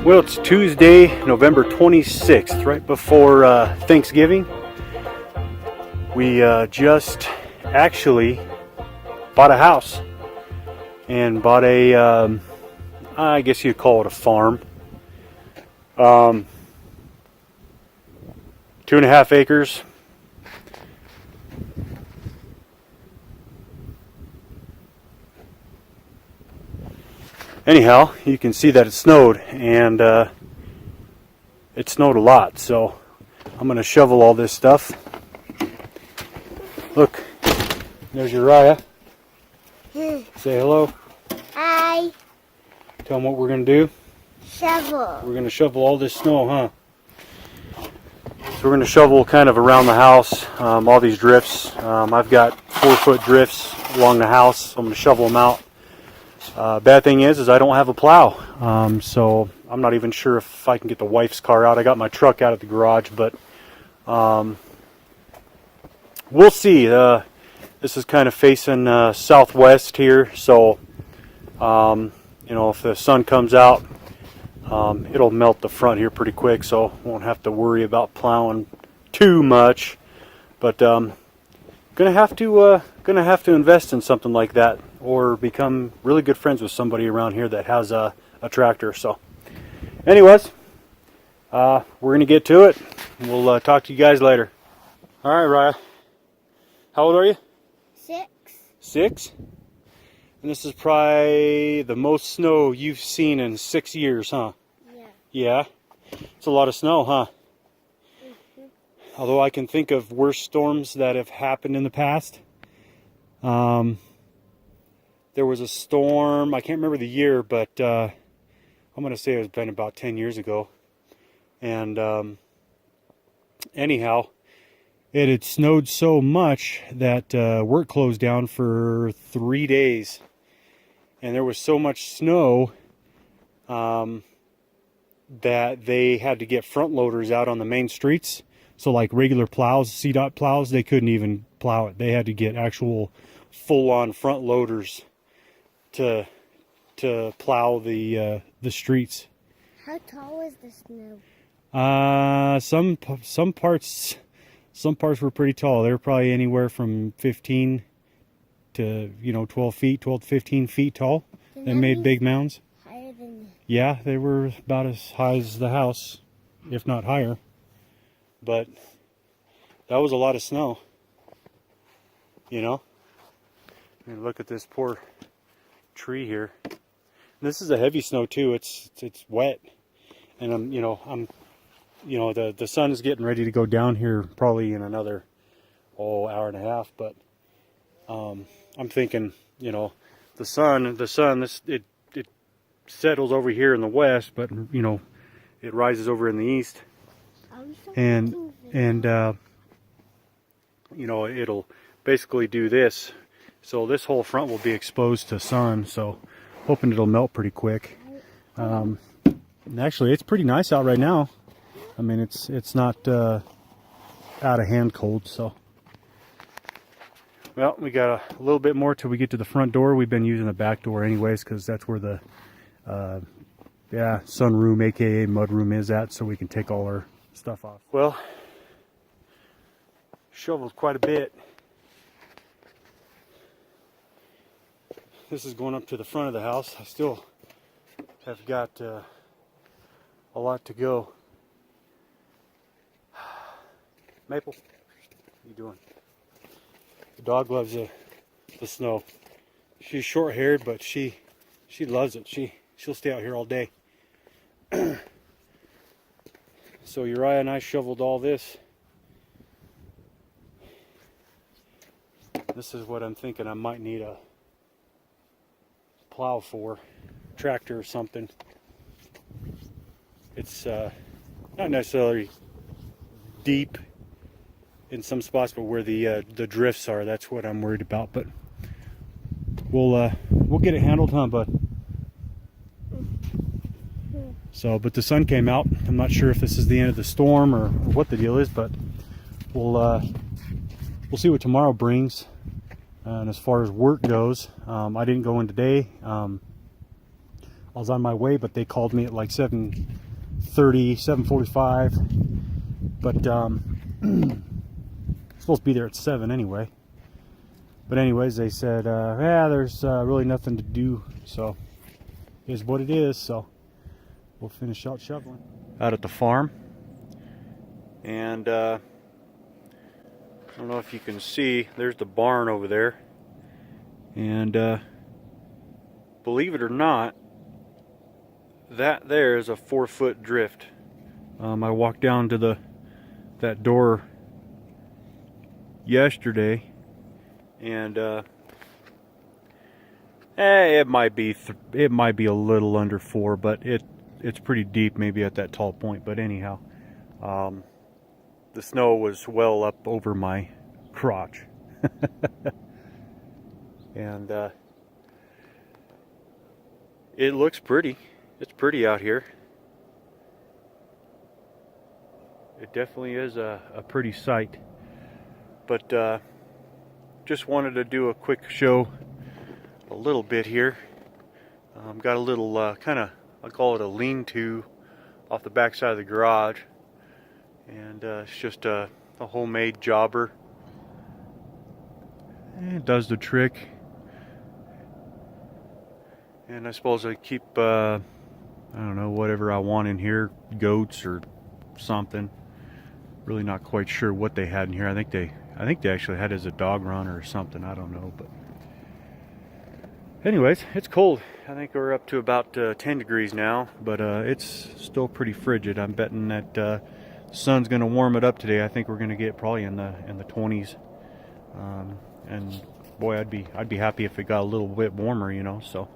Well, it's Tuesday, November 26th, right before Thanksgiving. We just actually bought a house and bought a, I guess you'd call it a farm. 2.5 acres. Anyhow, you can see that it snowed, and it snowed a lot, so I'm going to shovel all this stuff. Look, there's Uriah. Say hello. Hi. Tell them what we're going to do. Shovel. We're going to shovel all this snow, huh? So we're going to shovel kind of around the house, all these drifts. I've got 4-foot drifts along the house, so I'm going to shovel them out. Bad thing is I don't have a plow, so I'm not even sure if I can get the wife's car out. I got my truck out at the garage, but we'll see. This is kind of facing southwest here, so you know, if the sun comes out, it'll melt the front here pretty quick, so won't have to worry about plowing too much. But gonna have to invest in something like that, or become really good friends with somebody around here that has a tractor. So anyways, we're gonna get to it. We'll talk to you guys later. All right, Raya, how old are you? 6. 6? And this is probably the most snow you've seen in 6 years, huh? Yeah. Yeah, it's a lot of snow, huh? Although I can think of worse storms that have happened in the past. There was a storm, I can't remember the year, but I'm going to say it's been about 10 years ago. And anyhow, it had snowed so much that work closed down for 3 days. And there was so much snow that they had to get front loaders out on the main streets. So like regular plows, CDOT plows, they couldn't even plow it. They had to get actual full-on front loaders to plow the streets. How tall is the snow? Some parts were pretty tall. They were probably anywhere from 15 to 12 to 15 feet tall. They made big mounds. Higher than... Yeah, they were about as high as the house, if not higher. But that was a lot of snow, you know. And look at this poor tree here. And this is a heavy snow too. It's wet, and the sun is getting ready to go down here probably in another hour and a half. But I'm thinking, the sun it settles over here in the west, but it rises over in the east. And it'll basically do this, so this whole front will be exposed to sun, so hoping it'll melt pretty quick. And actually it's pretty nice out right now. I mean, it's not out of hand cold. So well, we got a little bit more till we get to the front door. We've been using the back door anyways, because that's where the sunroom, aka mudroom, is at, so we can take all our stuff off. Well, shoveled quite a bit. This is going up to the front of the house. I still have got a lot to go. Maple, what are you doing? The dog loves the snow. She's short-haired, but she loves it. She'll stay out here all day. So Uriah and I shoveled all this. This is what I'm thinking I might need a plow for, tractor or something. It's not necessarily deep in some spots, but where the drifts are, that's what I'm worried about. But we'll get it handled, huh, bud? So, but the sun came out. I'm not sure if this is the end of the storm or what the deal is, but we'll see what tomorrow brings. And as far as work goes, I didn't go in today. I was on my way, but they called me at like 7:30, 7:45. But supposed to be there at 7 anyway. But anyways, they said, yeah, there's really nothing to do, so it is what it is. So we'll finish out shoveling out at the farm. And I don't know if you can see, there's the barn over there. And believe it or not, that there is a 4-foot drift. I walked down to that door yesterday, and it might be a little under 4, but it's pretty deep, maybe at that tall point. But anyhow, the snow was well up over my crotch. And it looks pretty. It's pretty out here. It definitely is a pretty sight. But just wanted to do a quick show a little bit here. Got a little kind of, I call it a lean-to off the back side of the garage. And it's just a homemade jobber. It does the trick. And I suppose I keep, I don't know, whatever I want in here, goats or something. Really not quite sure what they had in here. I think they actually had it as a dog runner or something. I don't know, but anyways, it's cold. I think we're up to about 10 degrees now, but it's still pretty frigid. I'm betting that the sun's going to warm it up today. I think we're going to get probably in the 20s. And boy, I'd be happy if it got a little bit warmer, you know. So